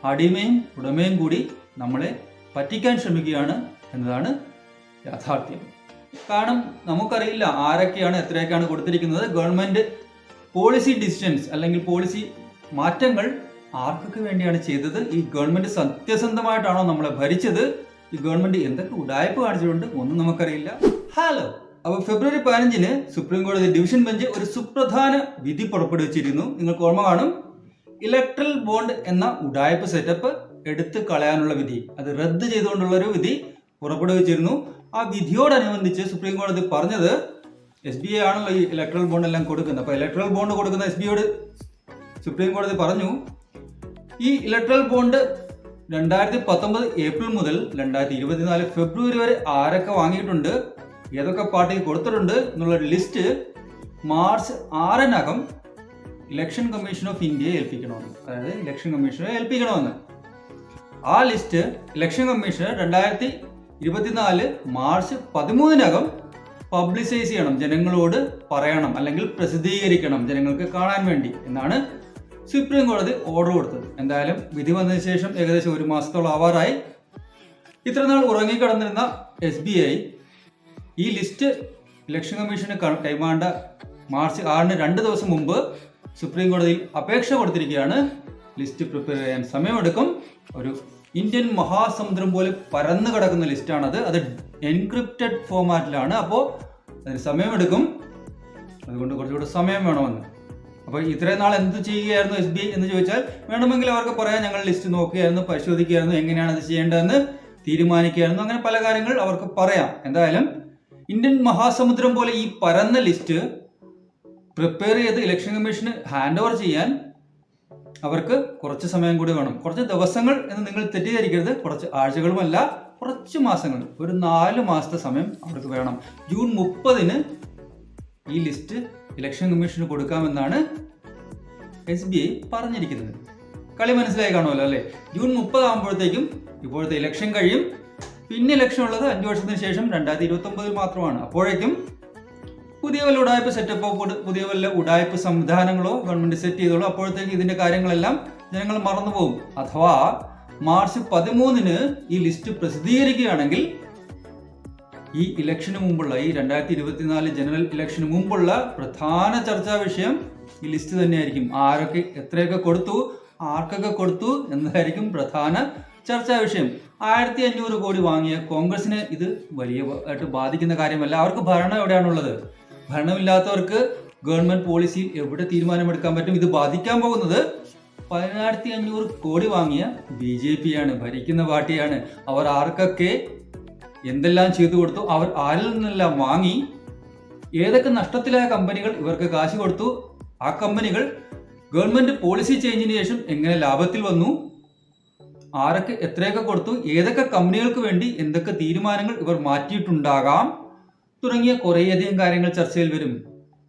അടിമയും ഉടമയും കൂടി നമ്മളെ പറ്റിക്കാൻ ശ്രമിക്കുകയാണ് എന്നതാണ് യാഥാർത്ഥ്യം. കാരണം നമുക്കറിയില്ല ആരൊക്കെയാണ് എത്രയൊക്കെയാണ് കൊടുത്തിരിക്കുന്നത്. ഗവൺമെന്റ് പോളിസി ഡിസിഷൻസ് അല്ലെങ്കിൽ പോളിസി മാറ്റങ്ങൾ ആർക്കൊക്കെ വേണ്ടിയാണ് ചെയ്തത്? ഈ ഗവൺമെന്റ് സത്യസന്ധമായിട്ടാണോ നമ്മളെ ഭരിച്ചത്? ഈ ഗവൺമെന്റ് എന്തൊക്കെ ഉഡായിപ്പ് കാണിച്ചിട്ടുണ്ട് ഒന്നും നമുക്കറിയില്ല. ഹലോ, അപ്പോൾ ഫെബ്രുവരി 15-ന് സുപ്രീം കോടതി ഡിവിഷൻ ബെഞ്ച് ഒരു സുപ്രധാന വിധി പുറപ്പെടുവിച്ചിരുന്നു. നിങ്ങൾക്ക് ഓർമ്മ കാണും, ഇലക്ട്രൽ ബോണ്ട് എന്ന ഉഡായിപ്പ് സെറ്റപ്പ് എടുത്തു കളയാനുള്ള വിധി, അത് റദ്ദ് ചെയ്തുകൊണ്ടുള്ള ഒരു വിധി പുറപ്പെടുവിച്ചിരുന്നു. ആ വിധിയോടനുബന്ധിച്ച് സുപ്രീം കോടതി പറഞ്ഞത് SBI ആണല്ലോ ഈ ഇലക്ട്രൽ ബോണ്ട് എല്ലാം കൊടുക്കുന്നത്. അപ്പോൾ ഇലക്ട്രൽ ബോണ്ട് കൊടുക്കുന്ന SBIയോട് സുപ്രീം കോടതി പറഞ്ഞു, ഈ ഇലക്ട്രൽ ബോണ്ട് 2019 ഏപ്രിൽ മുതൽ 2024 ഫെബ്രുവരി വരെ ആരൊക്കെ വാങ്ങിയിട്ടുണ്ട്, ഏതൊക്കെ പാർട്ടിക്ക് കൊടുത്തിട്ടുണ്ട് എന്നുള്ള ലിസ്റ്റ് മാർച്ച് 6-നകം ഇലക്ഷൻ കമ്മീഷൻ ഓഫ് ഇന്ത്യയെ ഏൽപ്പിക്കണമെന്ന്. അതായത് ഇലക്ഷൻ കമ്മീഷനെ ഏൽപ്പിക്കണമെന്ന്. ആ ലിസ്റ്റ് ഇലക്ഷൻ കമ്മീഷൻ 2024 മാർച്ച് 13-നകം പബ്ലിസൈസ് ചെയ്യണം, ജനങ്ങളോട് പറയണം, അല്ലെങ്കിൽ പ്രസിദ്ധീകരിക്കണം ജനങ്ങൾക്ക് കാണാൻ വേണ്ടി എന്നാണ് സുപ്രീം കോടതി ഓർഡർ കൊടുത്തത്. എന്തായാലും വിധി വന്നതിന് ശേഷം ഏകദേശം 1 മാസത്തോളം ആവാറായി. ഇത്രനാൾ ഉറങ്ങിക്കിടന്നിരുന്ന SBI ഈ ലിസ്റ്റ് ഇലക്ഷൻ കമ്മീഷന് കൈമാണ്ട മാർച്ച് 6-ന് 2 ദിവസം മുമ്പ് സുപ്രീം കോടതിയിൽ അപേക്ഷ കൊടുത്തിരിക്കുകയാണ്. ലിസ്റ്റ് പ്രിപ്പയർ ചെയ്യാൻ സമയമെടുക്കും. ഒരു ഇന്ത്യൻ മഹാസമുദ്രം പോലെ പരന്നു കിടക്കുന്ന ലിസ്റ്റാണത്. അത് എൻക്രിപ്റ്റഡ് ഫോമാറ്റിലാണ്. അപ്പോൾ അതിന് സമയമെടുക്കും. അതുകൊണ്ട് കുറച്ചുകൂടെ സമയം വേണമെന്ന്. അപ്പോൾ ഇത്രയും നാൾ എന്ത് ചെയ്യുകയായിരുന്നു SBI എന്ന് ചോദിച്ചാൽ, വേണമെങ്കിൽ അവർക്ക് പറയാം, ഞങ്ങൾ ലിസ്റ്റ് നോക്കുകയായിരുന്നു, പരിശോധിക്കുകയായിരുന്നു, എങ്ങനെയാണ് അത് ചെയ്യേണ്ടതെന്ന് തീരുമാനിക്കുകയായിരുന്നു. അങ്ങനെ പല കാര്യങ്ങൾ അവർക്ക് പറയാം. എന്തായാലും ഇന്ത്യൻ മഹാസമുദ്രം പോലെ ഈ പരന്ന ലിസ്റ്റ് പ്രിപ്പയർ ചെയ്ത് ഇലക്ഷൻ കമ്മീഷന് ഹാൻഡ് ഓവർ ചെയ്യാൻ അവർക്ക് കുറച്ച് സമയം കൂടി വേണം. കുറച്ച് ദിവസങ്ങൾ എന്ന് നിങ്ങൾ തെറ്റിദ്ധരിക്കരുത്. കുറച്ച് ആഴ്ചകളുമല്ല, കുറച്ച് മാസങ്ങൾ, ഒരു 4 മാസത്തെ സമയം അവർക്ക് വേണം. ജൂൺ 30-ന് ഈ ലിസ്റ്റ് ഇലക്ഷൻ കമ്മീഷന് കൊടുക്കാമെന്നാണ് SBI പറഞ്ഞിരിക്കുന്നത്. കളി മനസ്സിലായി കാണുമല്ലോ അല്ലേ? ജൂൺ 30 ആകുമ്പോഴത്തേക്കും ഇപ്പോഴത്തെ ഇലക്ഷൻ കഴിയും. പിന്നെ ഇലക്ഷൻ ഉള്ളത് 5 വർഷത്തിന് ശേഷം 2029 മാത്രമാണ്. അപ്പോഴേക്കും പുതിയ വല്ല ഉഡായ്പ സെറ്റപ്പോ പുതിയ വല്ല ഉഡായ്പ സംവിധാനങ്ങളോ ഗവൺമെന്റ് സെറ്റ് ചെയ്തോളൂ. അപ്പോഴത്തേക്ക് ഇതിന്റെ കാര്യങ്ങളെല്ലാം ജനങ്ങൾ മറന്നുപോകും. അഥവാ മാർച്ച് 13-ന് ഈ ലിസ്റ്റ് പ്രസിദ്ധീകരിക്കുകയാണെങ്കിൽ ഈ ഇലക്ഷന് മുമ്പുള്ള, ഈ 2024 ജനറൽ ഇലക്ഷന് മുമ്പുള്ള പ്രധാന ചർച്ചാ വിഷയം ഈ ലിസ്റ്റ് തന്നെയായിരിക്കും. ആരൊക്കെ എത്രയൊക്കെ കൊടുത്തു, ആർക്കൊക്കെ കൊടുത്തു എന്നതായിരിക്കും പ്രധാന ചർച്ചാ വിഷയം. 1500 കോടി വാങ്ങിയ കോൺഗ്രസിന് ഇത് വലിയതായിട്ട് ബാധിക്കുന്ന കാര്യമല്ല. അവർക്ക് ഭരണം എവിടെയാണുള്ളത്? ഭരണമില്ലാത്തവർക്ക് ഗവൺമെന്റ് പോളിസിയിൽ എവിടെ തീരുമാനമെടുക്കാൻ പറ്റും? ഇത് ബാധിക്കാൻ പോകുന്നത് 1500 കോടി വാങ്ങിയ BJP ആണ്, ഭരിക്കുന്ന പാർട്ടിയാണ്. അവർ ആർക്കൊക്കെ എന്തെല്ലാം ചെയ്തു കൊടുത്തു, അവർ ആരിൽ നിന്നെല്ലാം വാങ്ങി, ഏതൊക്കെ നഷ്ടത്തിലായ കമ്പനികൾ ഇവർക്ക് കാശ് കൊടുത്തു, ആ കമ്പനികൾ ഗവൺമെന്റ് പോളിസി ചേഞ്ചിന് ശേഷം എങ്ങനെ ലാഭത്തിൽ വന്നു, ആരൊക്കെ എത്രയൊക്കെ കൊടുത്തു, ഏതൊക്കെ കമ്പനികൾക്ക് വേണ്ടി എന്തൊക്കെ തീരുമാനങ്ങൾ ഇവർ മാറ്റിയിട്ടുണ്ടാകാം തുടങ്ങിയ കുറേയധികം കാര്യങ്ങൾ ചർച്ചയിൽ വരും.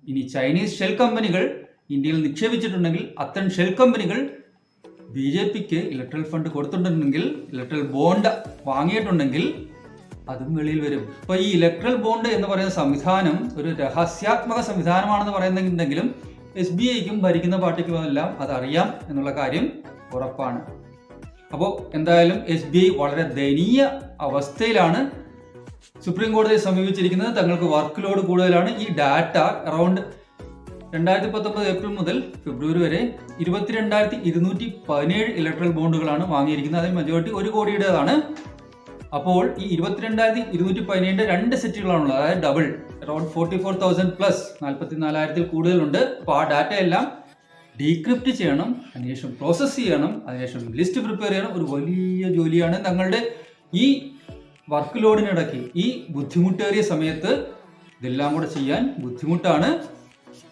ഇനി ചൈനീസ് ഷെൽ കമ്പനികൾ ഇന്ത്യയിൽ നിക്ഷേപിച്ചിട്ടുണ്ടെങ്കിൽ, അത്തരം ഷെൽ കമ്പനികൾ BJPക്ക് ഇലക്ട്രൽ ഫണ്ട് കൊടുത്തിട്ടുണ്ടെങ്കിൽ, ഇലക്ട്രൽ ബോണ്ട് വാങ്ങിയിട്ടുണ്ടെങ്കിൽ അതും വെളിയിൽ വരും. അപ്പോൾ ഈ ഇലക്ട്രൽ ബോണ്ട് എന്ന് പറയുന്ന സംവിധാനം ഒരു രഹസ്യാത്മക സംവിധാനമാണെന്ന് പറയുന്നുണ്ടെങ്കിലും SBIക്കും ഭരിക്കുന്ന പാർട്ടിക്കും എല്ലാം അതറിയാം എന്നുള്ള കാര്യം ഉറപ്പാണ്. അപ്പോൾ എന്തായാലും SBI വളരെ ദയനീയ അവസ്ഥയിലാണ് സുപ്രീം കോടതിയെ സമീപിച്ചിരിക്കുന്നത്. തങ്ങൾക്ക് വർക്ക് ലോഡ് കൂടുതലാണ്. ഈ ഡാറ്റ അറൗണ്ട് 2019 ഏപ്രിൽ മുതൽ ഫെബ്രുവരി വരെ 22,217 ഇലക്ട്രൽ ബോണ്ടുകളാണ് വാങ്ങിയിരിക്കുന്നത്. അതിൽ മെജോറിറ്റി 1 കോടിയുടേതാണ്. അപ്പോൾ ഈ 22,217 2 സെറ്റുകളാണുള്ളത്. അതായത് ഡബിൾ, അറൗണ്ട് 44,000 പ്ലസ്, 44,000-ൽ കൂടുതലുണ്ട്. അപ്പോൾ ആ ഡാറ്റ എല്ലാം ഡീക്രിപ്റ്റ് ചെയ്യണം, അതിനുശേഷം പ്രോസസ്സ് ചെയ്യണം, അതിനുശേഷം ലിസ്റ്റ് പ്രിപ്പയർ ചെയ്യണം. ഒരു വലിയ ജോലിയാണ്. തങ്ങളുടെ ഈ വർക്ക് ലോഡിനിടയ്ക്ക്, ഈ ബുദ്ധിമുട്ടേറിയ സമയത്ത് ഇതെല്ലാം കൂടെ ചെയ്യാൻ ബുദ്ധിമുട്ടാണ്.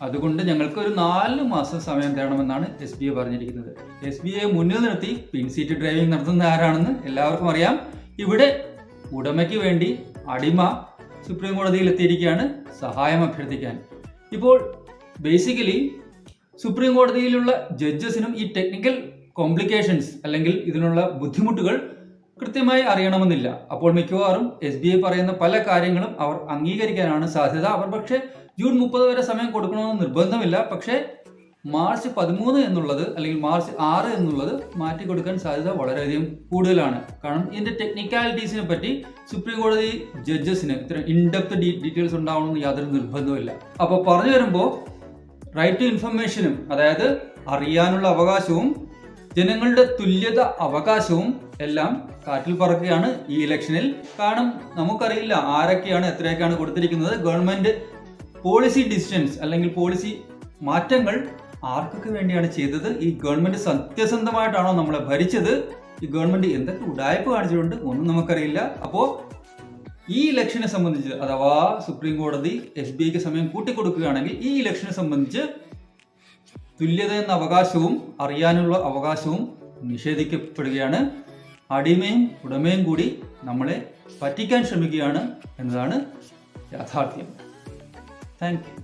അതുകൊണ്ട് ഞങ്ങൾക്ക് ഒരു 4 മാസം സമയം തരണമെന്നാണ് SBI പറഞ്ഞിരിക്കുന്നത്. SBI മുന്നിൽ നിർത്തി പിൻ സീറ്റ് ഡ്രൈവിംഗ് നടത്തുന്ന ആരാണെന്ന് എല്ലാവർക്കും അറിയാം. ഇവിടെ ഉടമയ്ക്ക് വേണ്ടി അടിമ സുപ്രീം കോടതിയിൽ എത്തിയിരിക്കുകയാണ് സഹായം അഭ്യർത്ഥിക്കാൻ. ഇപ്പോൾ ബേസിക്കലി സുപ്രീം കോടതിയിലുള്ള ജഡ്ജസിനും ഈ ടെക്നിക്കൽ കോംപ്ലിക്കേഷൻസ് അല്ലെങ്കിൽ ഇതിനുള്ള ബുദ്ധിമുട്ടുകൾ കൃത്യമായി അറിയണമെന്നില്ല. അപ്പോൾ മിക്കവാറും SBI പറയുന്ന പല കാര്യങ്ങളും അവർ അംഗീകരിക്കാനാണ് സാധ്യത. അവർ പക്ഷേ ജൂൺ 30 വരെ സമയം കൊടുക്കണമെന്ന് നിർബന്ധമില്ല. പക്ഷേ മാർച്ച് 13 എന്നുള്ളത് അല്ലെങ്കിൽ മാർച്ച് 6 എന്നുള്ളത് മാറ്റി കൊടുക്കാൻ സാധ്യത വളരെയധികം കൂടുതലാണ്. കാരണം ഇതിന്റെ ടെക്നിക്കാലിറ്റീസിനെ പറ്റി സുപ്രീം കോടതി ജഡ്ജസിന് ഇത്ര ഇൻഡെപ്ത് ഡീറ്റെയിൽസ് ഉണ്ടാവണമെന്ന് യാതൊരു നിർബന്ധമില്ല. അപ്പോൾ പറഞ്ഞു വരുമ്പോൾ റൈറ്റ് ടു ഇൻഫർമേഷനും, അതായത് അറിയാനുള്ള അവകാശവും ജനങ്ങളുടെ തുല്യത അവകാശവും എല്ലാം കാറ്റിൽ പറക്കുകയാണ് ഈ ഇലക്ഷനിൽ. കാരണം നമുക്കറിയില്ല ആരൊക്കെയാണ് എത്രയൊക്കെയാണ് കൊടുത്തിരിക്കുന്നത്. ഗവൺമെന്റ് പോളിസി ഡിസിഷൻസ് അല്ലെങ്കിൽ പോളിസി മാറ്റങ്ങൾ ആർക്കൊക്കെ വേണ്ടിയാണ് ചെയ്തത്? ഈ ഗവൺമെന്റ് സത്യസന്ധമായിട്ടാണോ നമ്മളെ ഭരിച്ചത്? ഈ ഗവൺമെന്റ് എന്തൊക്കെ ഉഡായ്പ കാണിച്ചിട്ടുണ്ട് ഒന്നും നമുക്കറിയില്ല. അപ്പോൾ ഈ ഇലക്ഷനെ സംബന്ധിച്ച്, അഥവാ സുപ്രീം കോടതി SBIക്ക് സമയം കൂട്ടിക്കൊടുക്കുകയാണെങ്കിൽ ഈ ഇലക്ഷനെ സംബന്ധിച്ച് തുല്യത എന്ന അവകാശവും അറിയാനുള്ള അവകാശവും നിഷേധിക്കപ്പെടുകയാണ്. അടിമയും ഉടമയും കൂടി നമ്മളെ പറ്റിക്കാൻ ശ്രമിക്കുകയാണ് എന്നതാണ് യാഥാർത്ഥ്യം. Thank you.